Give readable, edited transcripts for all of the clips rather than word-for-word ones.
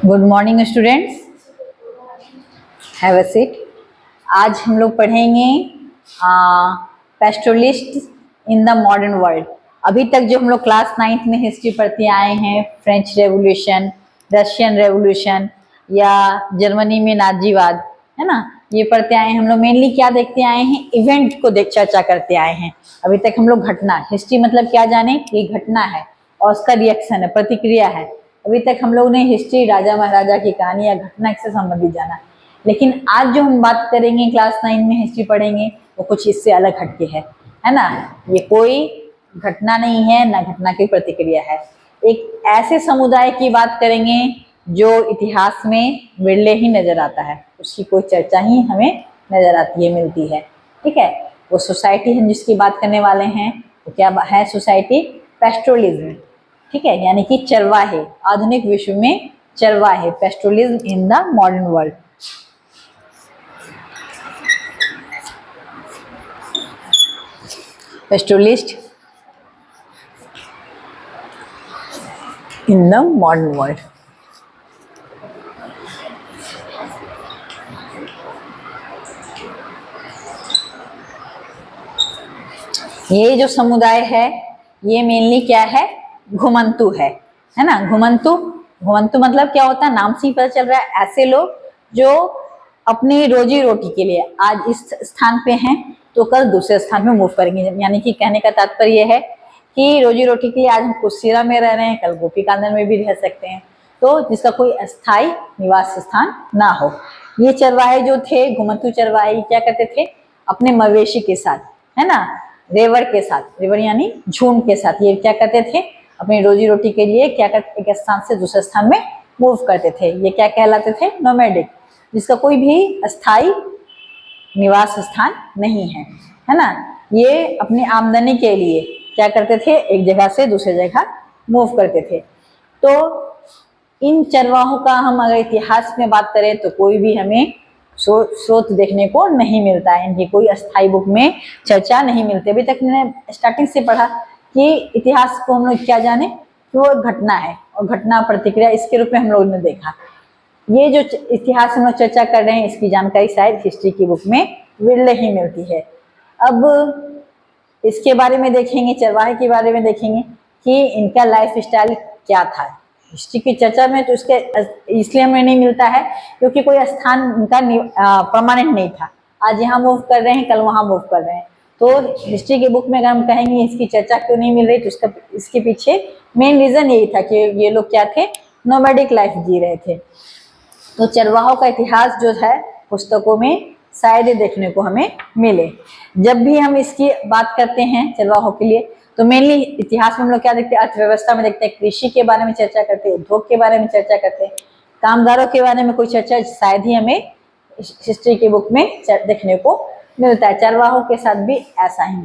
Good morning students, have a seat. आज हम लोग पढ़ेंगे पेस्टोलिस्ट इन द मॉडर्न वर्ल्ड। अभी तक जो हम लोग क्लास 9th में हिस्ट्री पढ़ते आए हैं, फ्रेंच रेवोल्यूशन, रशियन रेवोल्यूशन या जर्मनी में नाजीवाद, है ना, ये पढ़ते आए हैं। हम लोग मेनली क्या देखते आए हैं, इवेंट को चर्चा करते आए हैं। अभी तक हम लोग घटना, हिस्ट्री मतलब क्या जाने, ये घटना है और उसका रिएक्शन है, प्रतिक्रिया है। अभी तक हम लोग ने हिस्ट्री, राजा महाराजा की कहानी या घटना से संबंधित जाना, लेकिन आज जो हम बात करेंगे, क्लास 9 में हिस्ट्री पढ़ेंगे, वो कुछ इससे अलग हटके है ना। ये कोई घटना नहीं है, ना घटना की प्रतिक्रिया है। एक ऐसे समुदाय की बात करेंगे जो इतिहास में विरले ही नजर आता है, उसकी कोई चर्चा ही हमें नजर आती है, मिलती है। ठीक है, वो सोसाइटी हम जिसकी बात करने वाले हैं वो क्या है, सोसाइटी पेस्टोरलिज्म। ठीक है, यानी कि चरवाहे, आधुनिक विश्व में चरवाहे, pastoralism in the modern world. Pastoralist in the modern world. ये जो समुदाय है ये मेनली क्या है, घुमंतु है ना। घुमंतु, घुमंतु मतलब क्या होता है, नाम से ही पता चल रहा है, ऐसे लोग जो अपनी रोजी रोटी के लिए आज इस स्थान पे हैं तो कल दूसरे स्थान पे मूव करेंगे। यानी कि कहने का तात्पर्य यह है कि रोजी रोटी के लिए आज हम कुशीरा में रह रहे हैं, कल गोपीकांदन में भी रह सकते हैं, तो जिसका कोई अस्थायी निवास स्थान ना हो। ये चरवाहे जो थे, घुमंतु चरवाहे, क्या करते थे, अपने मवेशी के साथ, है ना, रेवर के साथ, रेवर यानी झुंड के साथ, ये क्या करते थे, अपनी रोजी रोटी के लिए क्या करते, एक स्थान से दूसरे स्थान में मूव करते थे। ये क्या कहलाते थे, नोमैडिक, जिसका कोई भी अस्थाई निवास स्थान नहीं है ना। ये अपनी आमदनी के लिए क्या करते थे, एक जगह से दूसरी जगह मूव करते थे। तो इन चरवाहों का हम अगर इतिहास में बात करें तो कोई भी हमें स्रोत देखने को नहीं मिलता है, इनकी कोई अस्थाई बुक में चर्चा नहीं मिलती। अभी तक मैंने स्टार्टिंग से पढ़ा कि इतिहास को हम लोग क्या जाने कि वो घटना है और घटना प्रतिक्रिया इसके रूप में हम लोगों ने देखा। ये जो इतिहास हम लोग चर्चा कर रहे हैं, इसकी जानकारी शायद हिस्ट्री की बुक में विरले ही मिलती है। अब इसके बारे में देखेंगे, चरवाहे के बारे में देखेंगे कि इनका लाइफ स्टाइल क्या था। हिस्ट्री की चर्चा में तो इसके इसलिए हमें नहीं मिलता है क्योंकि कोई स्थान इनका परमानेंट नहीं था, आज यहाँ मूव कर रहे हैं, कल वहाँ मूव कर रहे हैं। तो हिस्ट्री की बुक में अगर हम कहेंगे इसकी चर्चा क्यों नहीं मिल रही, तो इसका इसके पीछे मेन रीजन यही था कि ये लोग क्या थे, नोमैडिक लाइफ जी रहे थे। तो चरवाहों का इतिहास जो है पुस्तकों में शायद देखने को हमें मिले। जब भी हम इसकी बात करते हैं चरवाहों के लिए, तो मेनली इतिहास में हम लोग क्या देखते हैं, अर्थव्यवस्था में देखते हैं, कृषि के बारे में चर्चा करते हैं, उद्योग के बारे में चर्चा करते हैं, कामगारों के बारे में कोई चर्चा शायद ही हमें हिस्ट्री की बुक में देखने को मिलता है। चरवाहों के साथ भी ऐसा ही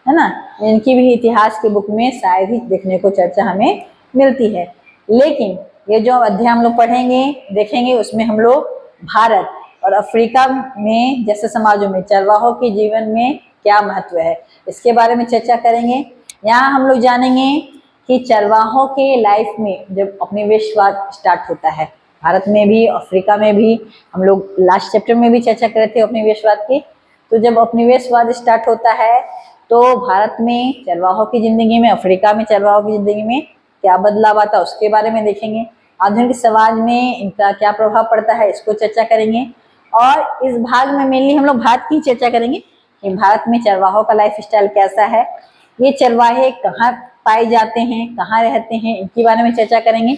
है ना, इनकी भी इतिहास की बुक में शायद ही देखने को चर्चा हमें मिलती है। लेकिन ये जो अध्याय हम लोग पढ़ेंगे, देखेंगे, उसमें हम लोग भारत और अफ्रीका में जैसे समाजों में चरवाहों के जीवन में क्या महत्व है, इसके बारे में चर्चा करेंगे। यहाँ हम लोग जानेंगे कि चरवाहों के लाइफ में जब उपनिवेशवाद स्टार्ट होता है, भारत में भी अफ्रीका में भी, हम लोग लास्ट चैप्टर में भी चर्चा कर रहे थे उपनिवेशवाद की। तो जब उपनिवेशवाद स्टार्ट होता है तो भारत में चरवाहों की जिंदगी में, अफ्रीका में चरवाहों की जिंदगी में क्या बदलाव आता है, उसके बारे में देखेंगे। आधुनिक समाज में इनका क्या प्रभाव पड़ता है, इसको चर्चा करेंगे। और इस भाग में मेनली हम लोग भारत की चर्चा करेंगे कि भारत में चरवाहों का लाइफ स्टाइल कैसा है, ये चरवाहे कहाँ पाए जाते हैं, कहाँ रहते हैं, इनके बारे में चर्चा करेंगे।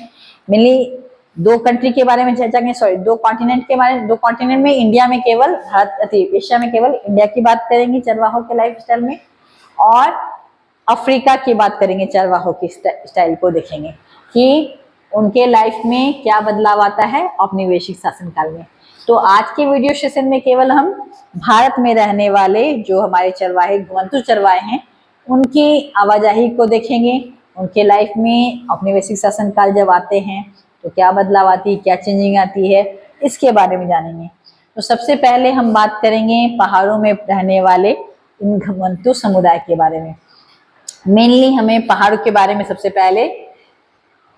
मेनली दो कंट्री के बारे में चर्चा करेंगे, सॉरी दो कॉन्टिनेंट के बारे में। दो कॉन्टिनेंट में इंडिया में केवल भारत, एशिया में केवल इंडिया की बात करेंगे चरवाहों के लाइफ स्टाइल में, और अफ्रीका की बात करेंगे, चरवाहों की स्टाइल को देखेंगे कि उनके लाइफ में क्या बदलाव आता है औपनिवेशिक शासनकाल में। तो आज के वीडियो सेशन में केवल हम भारत में रहने वाले जो हमारे चरवाहे, घुमंतु चरवाहे हैं, उनकी आवाजाही को देखेंगे। उनके लाइफ में औपनिवेशिक शासनकाल जब आते हैं तो क्या बदलाव आती है, क्या चेंजिंग आती है, इसके बारे में जानेंगे। तो सबसे पहले हम बात करेंगे पहाड़ों में रहने वाले इन घुमंतु समुदाय के बारे में। मेनली हमें पहाड़ों के बारे में सबसे पहले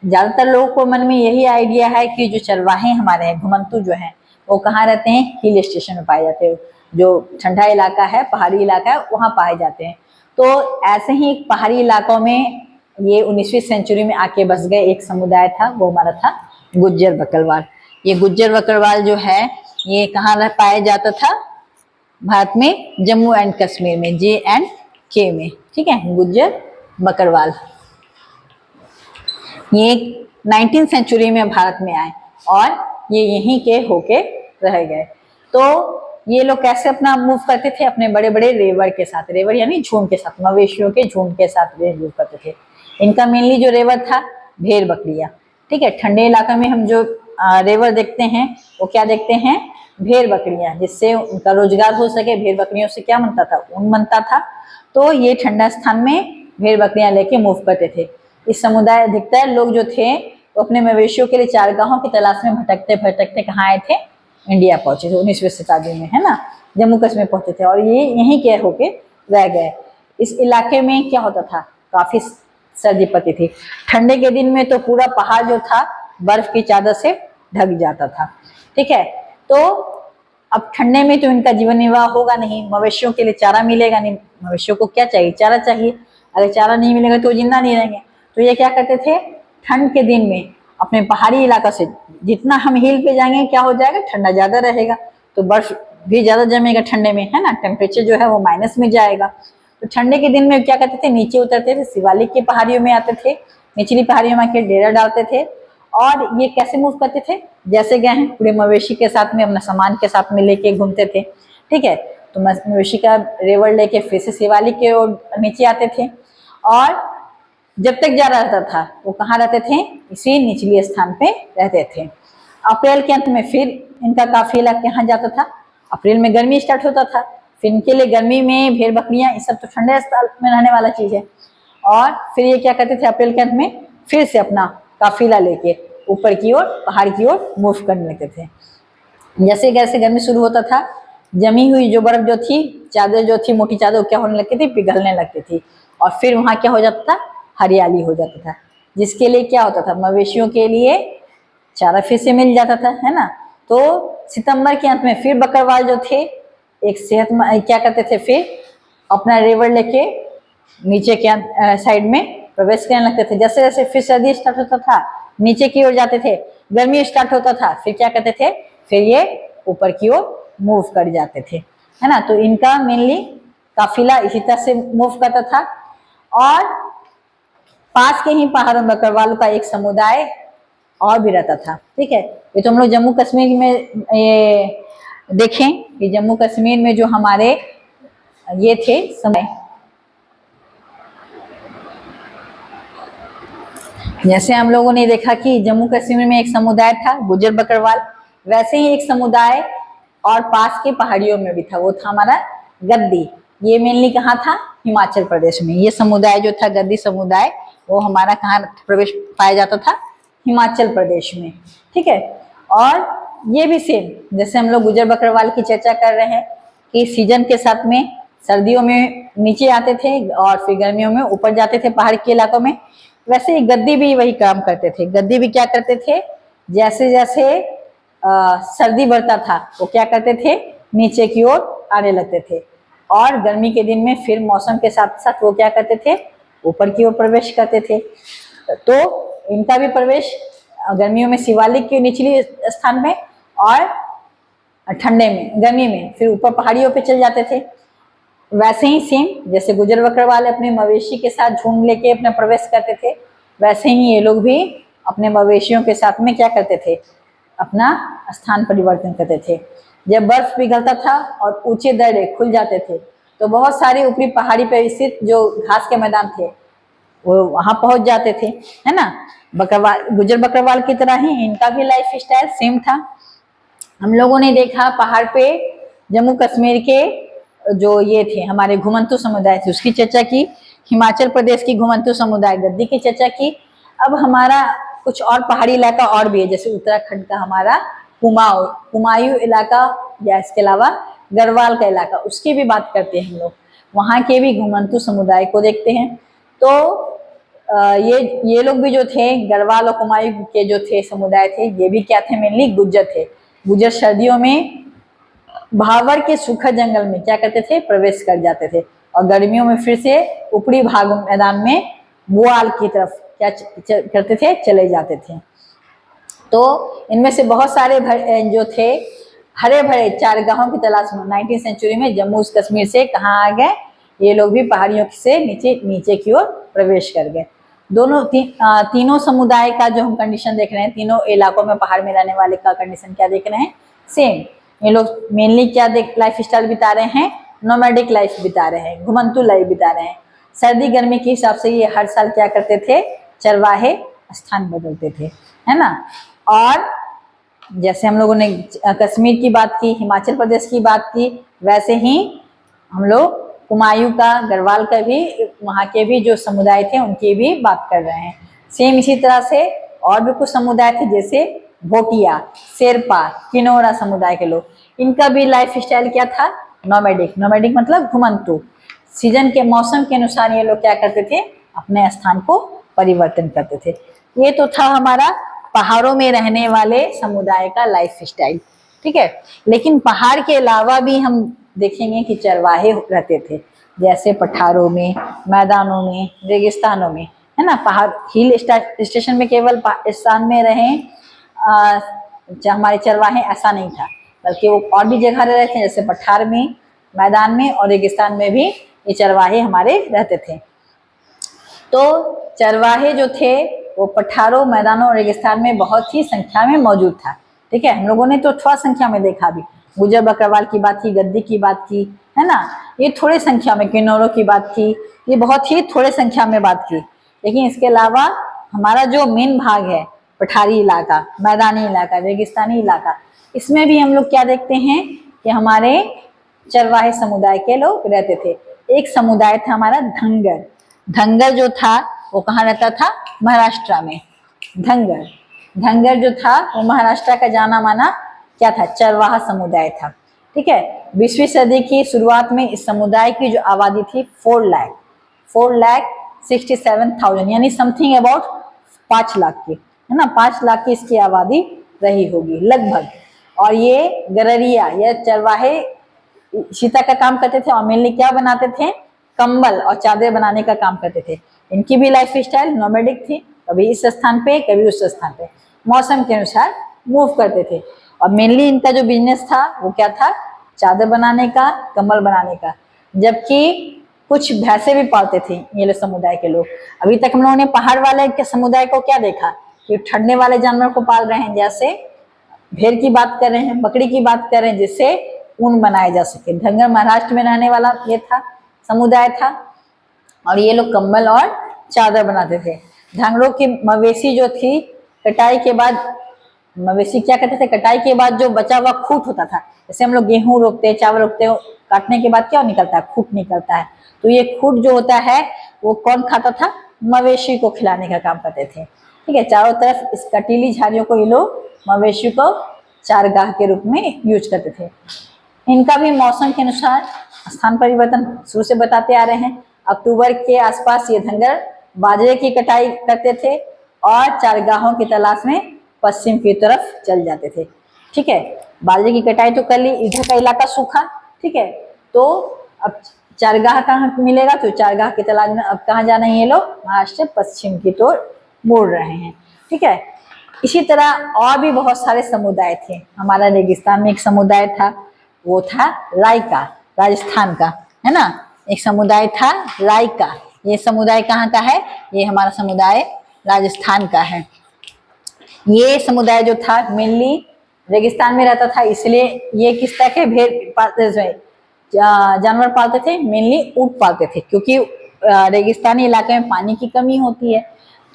ज्यादातर लोगों को मन में यही आइडिया है कि जो चरवाहे हमारे हैं, घुमंतू जो हैं, वो कहाँ रहते हैं? हिल स्टेशन में पाए जाते हैं, जो ठंडा इलाका है, पहाड़ी इलाका है, वहाँ पाए जाते हैं। तो ऐसे ही पहाड़ी इलाकों में ये 19वीं सेंचुरी में आके बस गए एक समुदाय था, वो हमारा था गुज्जर बकरवाल। ये गुज्जर बकरवाल जो है ये कहाँ पाया जाता था? भारत में जम्मू एंड कश्मीर में, JNK में, ठीक है, गुज्जर बकरवाल। ये 19वीं सेंचुरी में भारत में आए और ये यहीं के होके रह गए। तो ये लोग कैसे अपना मूव करते थे? अपने बड़े बड़े रेवर के साथ, रेवर यानी झुंड के साथ, मवेशियों के झुंड के साथ मूव करते थे। इनका मेनली जो रेवर था भेड़ बकरियां, ठीक है। ठंडे इलाका में हम जो रेवर देखते हैं वो क्या देखते हैं? भेड़ बकरियां, जिससे उनका रोजगार हो सके। भेड़ बकरियों से क्या बनता था? ऊन बनता था। तो ये ठंडा स्थान में भेड़ बकरियां लेके मूव करते थे। इस समुदाय अधिकतर लोग जो थे वो अपने मवेशियों के लिए चारगाहों की तलाश में भटकते भटकते कहाँ आए थे? इंडिया पहुंचे थे 19वीं शताब्दी में, है ना, जम्मू कश्मीर पहुंचे थे और ये यहीं के होके रह गए। इस इलाके में क्या होता था? काफी सर्दी पड़ती थी। ठंडे के दिन में तो पूरा पहाड़ जो था बर्फ की चादर से ढक जाता था, ठीक है। तो अब ठंडे में तो इनका जीवन निर्वाह होगा नहीं, मवेशियों के लिए चारा मिलेगा नहीं। मवेशियों को क्या चाहिए? चारा चाहिए। अगर चारा नहीं मिलेगा तो जिंदा नहीं रहेंगे। तो ये क्या करते थे? ठंड के दिन में अपने पहाड़ी इलाका से, जितना हम हिल पे जाएंगे क्या हो जाएगा? ठंडा ज्यादा रहेगा, तो बर्फ भी ज्यादा जमेगा ठंडे में, है ना, टेम्परेचर जो है वो माइनस में जाएगा। तो ठंडे के दिन में क्या करते थे? नीचे उतरते थे, शिवालिक की पहाड़ियों में आते थे, निचली पहाड़ियों में आके डेरा डालते थे। और ये कैसे मूव करते थे? जैसे गए हैं पूरे मवेशी के साथ में, अपना सामान के साथ में लेके घूमते थे, ठीक है। तो मवेशी का रेवड़ लेके फिर से शिवालिक के ओर नीचे आते थे और जब तक जा रहता था वो कहाँ रहते थे? इसी निचली स्थान पे रहते थे। अप्रैल के अंत में फिर इनका काफिला कहाँ जाता था? अप्रैल में गर्मी स्टार्ट होता था, फिर इनके लिए गर्मी में भेड़ बकरियां ये सब तो ठंडे स्थल में रहने वाला चीज है। और फिर ये क्या करते थे? अप्रैल के अंत में फिर से अपना काफिला लेके ऊपर की ओर, पहाड़ की ओर मूव करने लगते थे। जैसे जैसे गर्मी शुरू होता था, जमी हुई जो बर्फ जो थी, चादर जो थी, मोटी चादर, क्या होने लगती थी? पिघलने लगती थी। और फिर वहां क्या हो जाता था? हरियाली हो जाता था, जिसके लिए क्या होता था? मवेशियों के लिए चारा फिर से मिल जाता था, है ना। तो सितंबर के अंत में फिर बकरवाल जो थे एक सेहतमंद क्या करते थे? फिर अपना रेवड़ लेके नीचे के साइड में प्रवेश करने लगते थे। जैसे जैसे फिर सर्दी स्टार्ट होता था नीचे की ओर जाते थे, गर्मी स्टार्ट होता था फिर क्या करते थे? फिर ये ऊपर की ओर मूव कर जाते थे, है ना। तो इनका मेनली काफिला इसी तरह से मूव करता था। और पास के ही पहाड़ों में बकरवालों का एक समुदाय और भी रहता था, ठीक है। ये तो हम लोग जम्मू कश्मीर में ये देखें कि जम्मू कश्मीर में जो हमारे ये थे समय, जैसे हम लोगों ने देखा कि जम्मू कश्मीर में एक समुदाय था गुज्जर बकरवाल, वैसे ही एक समुदाय और पास के पहाड़ियों में भी था, वो था हमारा गद्दी। ये मेनली कहाँ था? हिमाचल प्रदेश में। ये समुदाय जो था गद्दी समुदाय, वो हमारा कहाँ प्रवेश पाया जाता था? हिमाचल प्रदेश में, ठीक है। और ये भी सेम जैसे हम लोग गुज्जर बकरवाल की चर्चा कर रहे हैं कि सीजन के साथ में सर्दियों में नीचे आते थे और फिर गर्मियों में ऊपर जाते थे पहाड़ के इलाकों में, वैसे ही गद्दी भी वही काम करते थे। गद्दी भी क्या करते थे? जैसे जैसे सर्दी बढ़ता था वो क्या करते थे? नीचे की ओर आने लगते थे। और गर्मी के दिन में फिर मौसम के साथ साथ वो क्या करते थे? ऊपर की ओर प्रवेश करते थे। तो इनका भी प्रवेश गर्मियों में शिवालिक के निचली स्थान में और ठंडे में, गर्मी में फिर ऊपर पहाड़ियों पे चल जाते थे। वैसे ही सेम जैसे गुज्जर बकरवाल अपने मवेशी के साथ झुंड लेके अपना प्रवेश करते थे, वैसे ही ये लोग भी अपने मवेशियों के साथ में क्या करते थे? अपना स्थान परिवर्तन करते थे। जब बर्फ पिघलता था और ऊंचे दर्रे खुल जाते थे तो बहुत सारी ऊपरी पहाड़ी पर स्थित जो घास के मैदान थे वो वहां पहुंच जाते थे, है ना। बकरवाल, गुज्जर बकरवाल की तरह ही इनका भी लाइफ स्टाइल सेम था। हम लोगों ने देखा पहाड़ पे जम्मू कश्मीर के जो ये थे हमारे घुमंतू समुदाय थे उसकी चर्चा की, हिमाचल प्रदेश की घुमंतू समुदाय गद्दी की चर्चा की। अब हमारा कुछ और पहाड़ी इलाका और भी है, जैसे उत्तराखंड का हमारा कुमायूं इलाका या इसके अलावा गढ़वाल का इलाका, उसकी भी बात करते हैं हम लोग। वहाँ के भी घुमंतू समुदाय को देखते हैं। तो ये लोग भी जो थे, गढ़वाल और कुमायूं के जो थे समुदाय थे, ये भी क्या थे, मेनली गुज्जर थे। गुज्जर सर्दियों में भावर के सूखा जंगल में क्या करते थे, प्रवेश कर जाते थे, और गर्मियों में फिर से ऊपरी भाग मैदान में बुआल की तरफ क्या करते थे, चले जाते थे। तो इनमें से बहुत सारे जो थे हरे भरे चारगाहों की तलाश में 19वीं सेंचुरी में जम्मू कश्मीर से कहाँ आ गए, ये लोग भी पहाड़ियों से नीचे की ओर प्रवेश कर गए। दोनों तीनों समुदाय का जो हम कंडीशन देख रहे हैं, तीनों इलाकों में पहाड़ में रहने वाले का कंडीशन क्या देख रहे हैं, सेम। ये लोग मेनली क्या लाइफ स्टाइल बिता रहे हैं, नोमैडिक लाइफ बिता रहे हैं, घुमंतु लाइफ बिता रहे हैं। सर्दी गर्मी के हिसाब से ये हर साल क्या करते थे, चरवाहे स्थान बदलते थे, है ना। और जैसे हम लोगों ने कश्मीर की बात की, हिमाचल प्रदेश की बात की, वैसे ही हम लोग कुमायूं का, गढ़वाल का भी, वहाँ के भी जो समुदाय थे उनकी भी बात कर रहे हैं। सेम इसी तरह से और भी कुछ समुदाय थे, जैसे भोटिया, शेरपा, किनोरा समुदाय के लोग, इनका भी लाइफ स्टाइल क्या था, नोमैडिक। नोमैडिक मतलब घुमंतु। सीजन के मौसम के अनुसार ये लोग क्या करते थे, अपने स्थान को परिवर्तन करते थे। ये तो था हमारा पहाड़ों में रहने वाले समुदाय का लाइफ स्टाइल, ठीक है। लेकिन पहाड़ के अलावा भी हम देखेंगे कि चरवाहे रहते थे, जैसे पठारों में, मैदानों में, रेगिस्तानों में, है ना। पहाड़ हिल स्टेशन में केवल स्थान में रहे हमारे चरवाहे, ऐसा नहीं था, बल्कि वो और भी जगह रह रहे थे, जैसे पठार में, मैदान में और रेगिस्तान में भी ये चरवाहे हमारे रहते थे। तो चरवाहे जो थे वो पठारों, मैदानों और रेगिस्तान में बहुत ही संख्या में मौजूद था, ठीक है। हम लोगों ने तो थोड़ा संख्या में देखा भी, गुजर बकरवाल की बात की, गद्दी की बात की, है ना, ये थोड़े संख्या में, किन्नौरों की बात की, ये बहुत ही थोड़े संख्या में बात की। लेकिन इसके अलावा हमारा जो मेन भाग है, पठारी इलाका, मैदानी इलाका, रेगिस्तानी इलाका, इसमें भी हम लोग क्या देखते हैं कि हमारे चरवाहे समुदाय के लोग रहते थे। एक समुदाय था हमारा धंगर। धंगर जो था वो कहाँ रहता था, महाराष्ट्र में। धंगर जो था वो महाराष्ट्र का जाना माना क्या था, चरवाहा समुदाय था, ठीक है। 20वीं सदी की शुरुआत में इस समुदाय की जो आबादी थी 4,67,000, यानी समथिंग अबाउट 5 लाख की, है ना, 5 लाख की इसकी आबादी रही होगी लगभग। और ये गररिया या चरवाहे सीता का काम करते थे, और मेनली क्या बनाते थे, कंबल और चादर बनाने का काम करते थे। इनकी भी लाइफ स्टाइल नोमैडिक थी, कभी इस स्थान पे कभी उस स्थान पे, मौसम के अनुसार मूव करते थे। और मेनली इनका जो बिजनेस था वो क्या था, चादर बनाने का, कंबल बनाने का। जबकि कुछ भैंसे भी पालते थे ये लोग समुदाय के लोग। अभी तक हम लोगों ने पहाड़ वाले के समुदाय को क्या देखा कि ठंडे वाले जानवर को पाल रहे हैं, जैसे भेड़ की बात कर रहे हैं, बकरी की बात कर रहे हैं, जिससे ऊन बनाया जा सके। धंगर महाराष्ट्र में रहने वाला ये था, समुदाय था, और ये लोग कंबल और चादर बनाते थे। धंगरों की मवेशी जो थी, कटाई के बाद मवेशी क्या करते थे, कटाई के बाद जो बचा हुआ खूट होता था, जैसे हम लोग गेहूं रोपते, चावल रोपते, काटने के बाद क्या निकलता है, खूट निकलता है। तो ये खूट जो होता है वो कौन खाता था, मवेशी को खिलाने का काम करते थे, ठीक है। चारों तरफ इस कटीली झाड़ियों को ये लोग मवेशी को चारगाह के रूप में यूज करते थे। इनका भी मौसम के अनुसार स्थान परिवर्तन शुरू से बताते आ रहे हैं। अक्टूबर के आसपास ये धंगर बाजरे की कटाई करते थे और चारगाहों की तलाश में पश्चिम की तरफ चल जाते थे, ठीक है। बाजरे की कटाई तो कर ली, इधर का इलाका सूखा, ठीक है। तो अब चारगाह कहाँ मिलेगा, तो चारगाह की तलाश में अब कहाँ जाना है, ये लोग महाराष्ट्र पश्चिम की ओर मुड़ रहे हैं, ठीक है। इसी तरह और भी बहुत सारे समुदाय थे। हमारा रेगिस्तान में एक समुदाय था, वो था रायका, राजस्थान का, है ना। एक समुदाय था रायका, ये समुदाय कहाँ का है, ये हमारा समुदाय राजस्थान का है। ये समुदाय जो था मेनली रेगिस्तान में रहता था, इसलिए ये किस तरह के भेड़ पालते थे, जानवर पालते थे, मेनली ऊंट पालते थे, क्योंकि रेगिस्तानी इलाके में पानी की कमी होती है।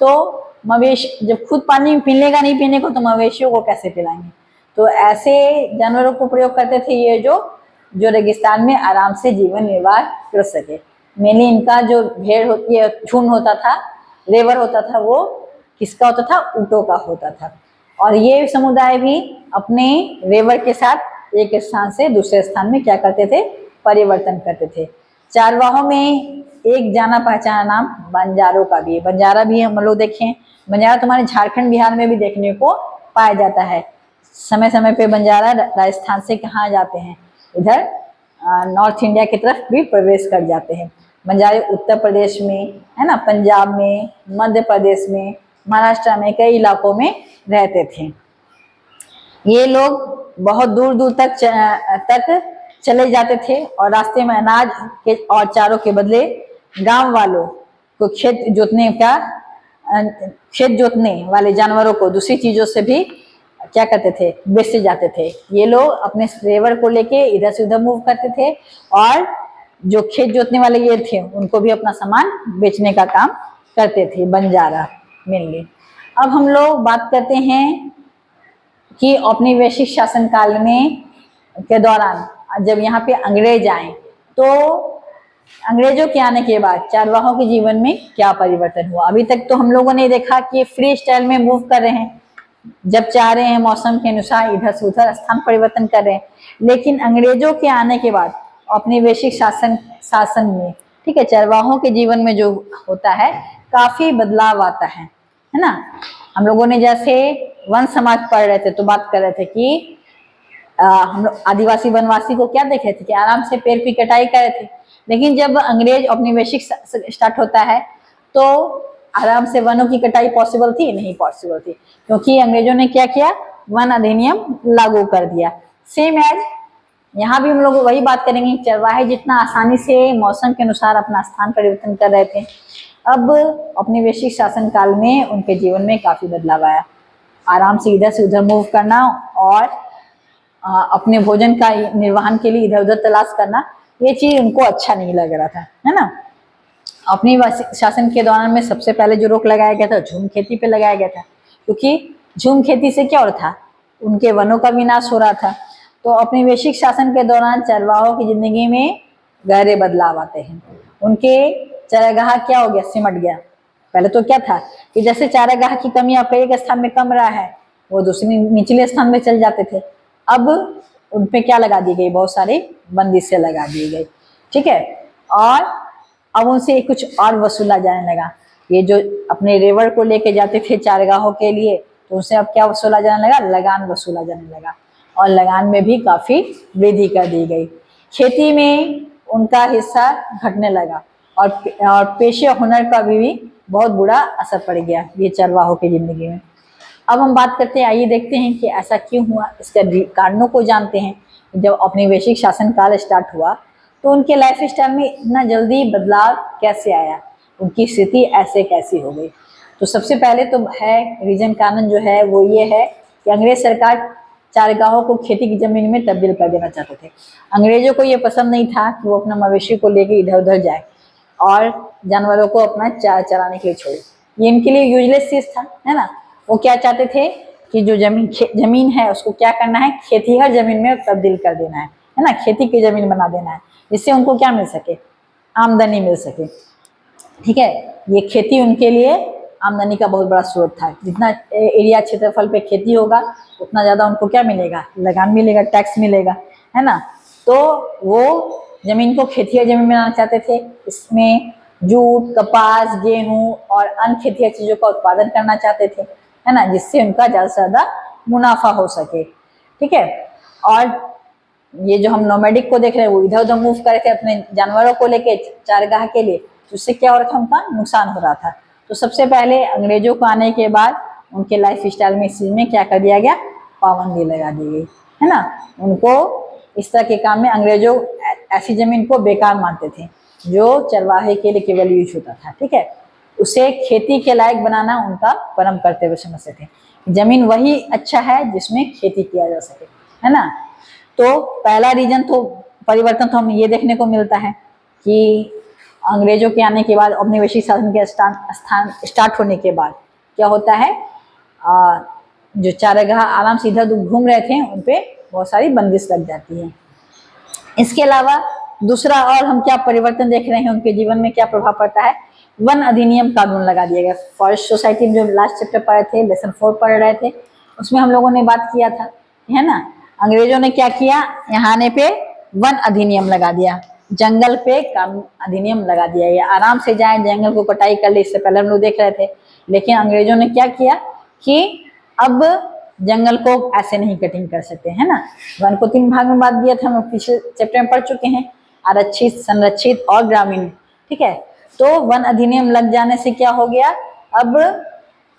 तो मवेशी जब खुद पानी मिलेगा नहीं पीने को, तो मवेशियों को कैसे पिलाएंगे। तो ऐसे जानवरों को प्रयोग करते थे ये जो रेगिस्तान में आराम से जीवन निर्वाह कर सके। मेनली इनका जो भेड़ होती है, झुंड होता था, रेवर होता था, वो किसका होता था, ऊँटों का होता था। और ये समुदाय भी अपने रेवर के साथ एक स्थान से दूसरे स्थान में क्या करते थे, परिवर्तन करते थे। चारवाहों में एक जाना पहचाना नाम बंजारों का भी है। बंजारा भी हम लोग देखें, बंजारा तुम्हारे झारखंड बिहार में भी देखने को पाया जाता है। समय समय पे बंजारा राजस्थान से कहाँ जाते हैं, इधर नॉर्थ इंडिया की तरफ भी प्रवेश कर जाते हैं। बंजारे उत्तर प्रदेश में, है ना, पंजाब में, मध्य प्रदेश में, महाराष्ट्र में कई इलाकों में रहते थे। ये लोग बहुत दूर दूर तक चले जाते थे और रास्ते में अनाज के और चारों के बदले गांव वालों को खेत जोतने वाले जानवरों को दूसरी चीजों से भी क्या करते थे, बेचते जाते थे। ये लोग अपने लेबर को लेके इधर से उधर मूव करते थे और जो खेत जोतने वाले ये थे उनको भी अपना सामान बेचने का काम करते थे, बंजारा मेनली। अब हम लोग बात करते हैं कि औपनिवेशिक शासन काल में के दौरान जब यहाँ पे अंग्रेज आए तो अंग्रेजों के आने के बाद चारवाहों के जीवन में क्या परिवर्तन हुआ। अभी तक तो हम लोगों ने देखा कि फ्री स्टाइल में मूव कर रहे हैं, जब चाह रहे हैं मौसम के अनुसार इधर से उधर स्थान परिवर्तन कर रहे हैं। लेकिन अंग्रेजों के आने के बाद औपनिवेशिक शासन में, ठीक है, चारवाहों के जीवन में जो होता है काफी बदलाव आता है ना। हम लोगों ने जैसे वन समाज पढ़ रहे थे तो बात कर रहे थे कि हम लोग आदिवासी वनवासी को क्या देख रहे थे कि आराम से पेड़ की कटाई कर रहे थे। लेकिन जब अंग्रेज औपनिवेशिक स्टार्ट होता है तो आराम से वनों की कटाई पॉसिबल थी? नहीं पॉसिबल थी, क्योंकि अंग्रेजों ने क्या किया, वन अधिनियम लागू कर दिया। सेम एज यहाँ भी हम लोग वही बात करेंगे, चरवाहे जितना आसानी से मौसम के अनुसार अपना स्थान परिवर्तन कर रहे थे, अब औपनिवेशिक शासन काल में उनके जीवन में काफी बदलाव आया। आराम से इधर से उधर मूव करना और अपने भोजन का निर्वहन के लिए इधर उधर तलाश करना, ये चीज उनको अच्छा नहीं लग रहा था, है ना। अपनी शासन के दौरान में सबसे पहले जो रोक लगाया गया था झूम खेती पे लगाया गया था, क्योंकि झूम खेती से क्या हो रहा था, उनके वनों का विनाश हो रहा था। तो औपनिवेशिक शासन के दौरान चरवाहों की जिंदगी में गहरे बदलाव आते हैं। उनके चारागाह क्या हो गया, सिमट गया। पहले तो क्या था कि जैसे चारागाह की कमी आपका एक स्थान में कम रहा है, वो दूसरे निचले स्थान में चल जाते थे। अब उनपे क्या लगा दी गई, बहुत सारी बंदिशें लगा दी गई, ठीक है। और अब उनसे कुछ और वसूला जाने लगा। ये जो अपने रेवर को लेके जाते थे चारगाहों के लिए, तो उनसे अब क्या वसूला जाने लगा, लगान वसूला जाने लगा। और लगान में भी काफी वृद्धि कर दी गई। खेती में उनका हिस्सा घटने लगा और पेशे हुनर का भी बहुत बुरा असर पड़ गया ये चरवाहों की जिंदगी में। अब हम बात करते हैं, आइए देखते हैं कि ऐसा क्यों हुआ, इसके कारणों को जानते हैं। जब औपनिवेशिक शासन काल स्टार्ट हुआ तो उनके लाइफ स्टाइल में इतना जल्दी बदलाव कैसे आया, उनकी स्थिति ऐसे कैसी हो गई। तो सबसे पहले तो है रीजन, कारण जो है वो ये है कि अंग्रेज सरकार चारगाहों को खेती की जमीन में तब्दील कर देना चाहते थे। अंग्रेजों को ये पसंद नहीं था कि वो अपना मवेशी को लेकर इधर उधर जाए और जानवरों को अपना चराने के लिए छोड़े, ये इनके लिए यूजलेस चीज था, है ना। वो क्या चाहते थे कि जो जमीन है उसको क्या करना है, खेतीहर जमीन में तब्दील कर देना है ना, खेती की जमीन बना देना है, जिससे उनको क्या मिल सके, आमदनी मिल सके, ठीक है। ये खेती उनके लिए आमदनी का बहुत बड़ा स्रोत था। जितना एरिया क्षेत्रफल पे खेती होगा उतना ज्यादा उनको क्या मिलेगा, लगान मिलेगा, टैक्स मिलेगा, है ना। तो वो जमीन को खेतीहर जमीन बनाना चाहते थे। इसमें जूट, कपास, गेहूं और अन्य खेतीहर चीजों का उत्पादन करना चाहते थे, है ना, जिससे उनका ज्यादा से ज्यादा मुनाफा हो सके, ठीक है। और ये जो हम नोमैडिक को देख रहे हैं वो इधर उधर मूव कर रहे थे अपने जानवरों को लेके चारगाह के लिए, उससे क्या हो रहा था, उनका नुकसान हो रहा था। तो सबसे पहले अंग्रेजों को आने के बाद उनके लाइफ स्टाइल में इस चीज में क्या कर दिया गया, पाबंदी लगा दी गई, है ना। उनको इस तरह के काम में अंग्रेजों ऐसी जमीन को बेकार मानते थे जो चरवाहे के लिए केवल यूज होता था, ठीक है। उसे खेती के लायक बनाना उनका परम कर्तव्य समझते थे। जमीन वही अच्छा है जिसमें खेती किया जा सके, है ना। तो पहला रीजन तो परिवर्तन तो हमें ये देखने को मिलता है कि अंग्रेजों के आने के बाद, औपनिवेशिक शासन के स्थान स्टार्ट होने के बाद क्या होता है, जो चारागाह आराम से इधर घूम रहे थे उन पे बहुत सारी बंदिश लग जाती है। इसके अलावा दूसरा और हम क्या परिवर्तन देख रहे हैं, उनके जीवन में क्या प्रभाव पड़ता है, वन अधिनियम कानून लगा दिया गया। फॉरेस्ट सोसाइटी में जो लास्ट चैप्टर पढ़े थे, लेसन 4 पढ़ रहे थे, उसमें हम लोगों ने बात किया था, है ना। अंग्रेजों ने क्या किया, यहाँ आने पे वन अधिनियम लगा दिया। जंगल पे कानून अधिनियम लगा दिया गया, आराम से जाएं जंगल को कटाई कर ले, इससे पहले हम लोग देख रहे थे। लेकिन अंग्रेजों ने क्या किया कि अब जंगल को ऐसे नहीं कटिंग कर सकते, है ना। वन को 3 भाग में बांट दिया था, हम लोग पिछले चैप्टर में पढ़ चुके हैं, आरक्षित, संरक्षित और ग्रामीण, ठीक है। तो वन अधिनियम लग जाने से क्या हो गया, अब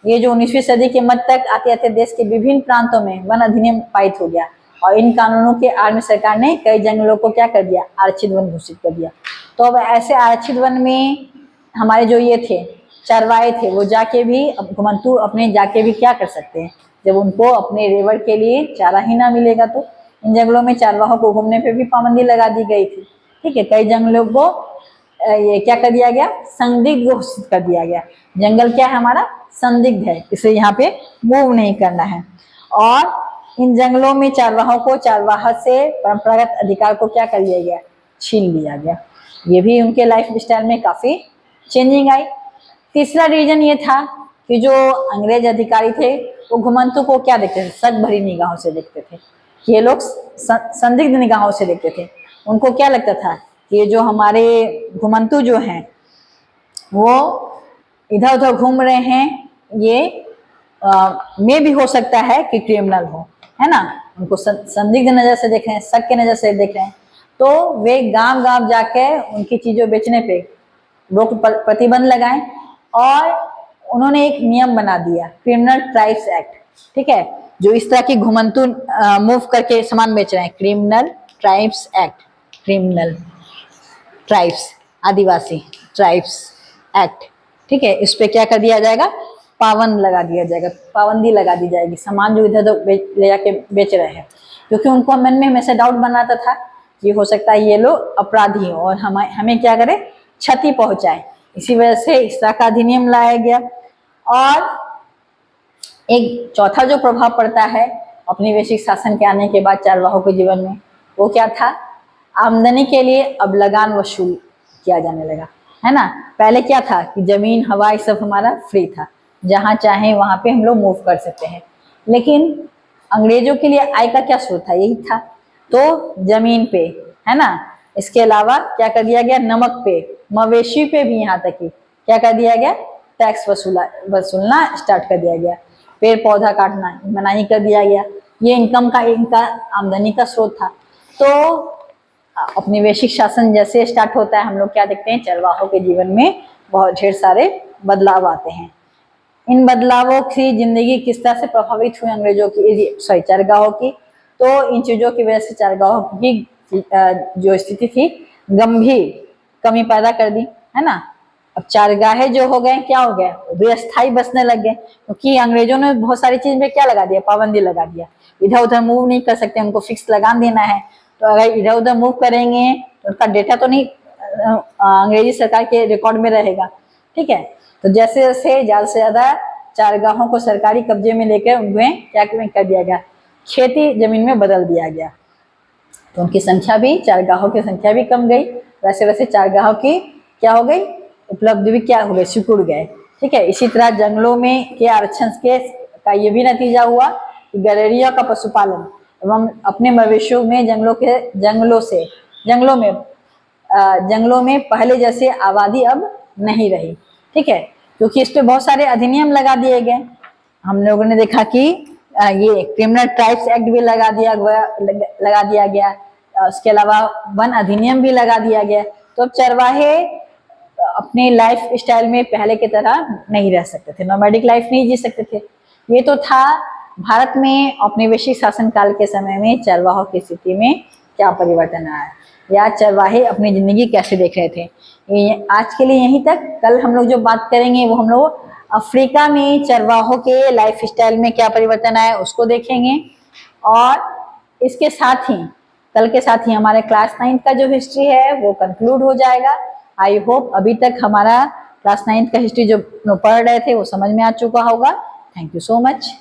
ये जो 19वीं सदी के मध्य तक आते आते देश के विभिन्न प्रांतों में वन अधिनियम पारित हो गया और इन कानूनों के आड़ में सरकार ने कई जंगलों को क्या कर दिया, आरक्षित वन घोषित कर दिया। तो अब ऐसे आरक्षित वन में हमारे जो ये थे चरवाहे थे, वो जाके भी घुमंतू अपने जाके भी क्या कर सकते हैं, जब उनको अपने रेवड़ के लिए चारा ही ना मिलेगा। तो इन जंगलों में चरवाहों को घूमने पे भी पाबंदी लगा दी गई थी, ठीक है। कई जंगलों को ये क्या कर दिया गया, संदिग्ध घोषित कर दिया गया। जंगल क्या है हमारा, संदिग्ध है, इसे यहाँ पे मूव नहीं करना है। और इन जंगलों में चरवाहों को चरवाहा से परंपरागत अधिकार को क्या कर लिया गया, छीन लिया गया। ये भी उनके लाइफ स्टाइल में काफी चेंजिंग आई। तीसरा रीजन ये था कि जो अंग्रेज अधिकारी थे वो घुमंतू को क्या देखते थे, शक भरी निगाहों से देखते थे। ये लोग संदिग्ध निगाहों से देखते थे। उनको क्या लगता था कि ये जो हमारे घुमंतू जो हैं वो इधर उधर घूम रहे हैं, ये में भी हो सकता है कि क्रिमिनल हो, है ना। उनको संदिग्ध नजर से देख रहे हैं, शक के नजर से देख रहे हैं। तो वे गांव गांव जाके उनकी चीजों बेचने पे रोक प्रतिबंध लगाए और उन्होंने एक नियम बना दिया, क्रिमिनल ट्राइब्स एक्ट, ठीक है। जो इस तरह की घुमंतू मूव करके सामान बेच रहे हैं, criminal tribes act, criminal tribes, आदिवासी ट्राइब्स एक्ट, ठीक है। इस पे क्या कर दिया जाएगा, पाबंद लगा दिया जाएगा, पाबंदी लगा दी जाएगी सामान जो इधर ले जाके बेच रहे हैं। क्योंकि उनको मन में हमेशा डाउट बनाता था कि हो सकता है ये लोग अपराधी हो और हमें क्या करे, क्षति पहुंचाए। इसी वजह से इस तरह का अधिनियम लाया गया। और एक चौथा जो प्रभाव पड़ता है औपनिवेशिक शासन के आने के बाद चरवाहों के जीवन में, वो क्या था, आमदनी के लिए अब लगान वसूल किया जाने लगा, है ना। पहले क्या था कि जमीन हवा ये सब हमारा फ्री था, जहां चाहे वहां पे हम लोग मूव कर सकते हैं। लेकिन अंग्रेजों के लिए आय का क्या स्रोत था, यही था। तो जमीन पे, है ना, इसके अलावा क्या कर दिया गया, नमक पे, मवेशी पे भी यहाँ तक कि क्या कर दिया गया, टैक्स वसूलना स्टार्ट कर दिया गया। पेड़ पौधा काटना मनाही कर दिया गया। ये इनका आमदनी का स्रोत था। तो औपनिवेशिक शासन जैसे स्टार्ट होता है, हम लोग क्या देखते हैं, चरवाहों के जीवन में बहुत ढेर सारे बदलाव आते हैं। इन बदलावों की जिंदगी किस तरह से प्रभावित हुई अंग्रेजों की, चरगाहों की, तो इन चीजों की वजह से चरगाहों की जो स्थिति थी गंभीर कमी पैदा कर दी, है ना। अब चारगाहे जो हो गए, क्या हो गए, वे अस्थायी बसने लग गए, क्योंकि अंग्रेजों ने बहुत सारी चीज में क्या लगा दिया, पाबंदी लगा दिया। इधर उधर मूव नहीं कर सकते, उनको फिक्स लगान देना है। तो अगर इधर उधर मूव करेंगे तो उनका डेटा तो नहीं अंग्रेजी सरकार के रिकॉर्ड में रहेगा, ठीक है। तो जैसे जैसे ज्यादा से ज्यादा चारगाहों को सरकारी कब्जे में लेकर उन्हें क्या कर दिया गया, खेती जमीन में बदल दिया गया। तो उनकी संख्या भी, चारगाहों की संख्या भी कम गई। वैसे वैसे चारगाहों की क्या हो गई, उपलब्धि भी क्या हो गई, सिकुड़ गए, ठीक है। इसी तरह जंगलों में के आरक्षण के का ये भी नतीजा हुआ कि गड़ेरिया का पशुपालन एवं अपने मवेशियों में जंगलों में पहले जैसे आबादी अब नहीं रही, ठीक है। क्योंकि इस पे बहुत सारे अधिनियम लगा दिए गए। हम लोगों ने देखा कि ये क्रिमिनल ट्राइब्स एक्ट भी लगा दिया गया। उसके अलावा वन अधिनियम भी लगा दिया गया। तो अब चरवाहे अपने लाइफ स्टाइल में पहले की तरह नहीं रह सकते थे, नोमैडिक लाइफ नहीं जी सकते थे। ये तो था भारत में औपनिवेशिक शासन काल के समय में चरवाहों की स्थिति में क्या परिवर्तन आया, या चरवाहे अपनी जिंदगी कैसे देख रहे थे। आज के लिए यहीं तक। कल हम लोग जो बात करेंगे वो हम लोग अफ्रीका में चरवाहों के लाइफ स्टाइल में क्या परिवर्तन आया उसको देखेंगे। और इसके साथ ही कल के साथ ही हमारे क्लास 9 का जो हिस्ट्री है वो कंक्लूड हो जाएगा। आई होप अभी तक हमारा क्लास 9 का हिस्ट्री जो पढ़ रहे थे वो समझ में आ चुका होगा। Thank you so much.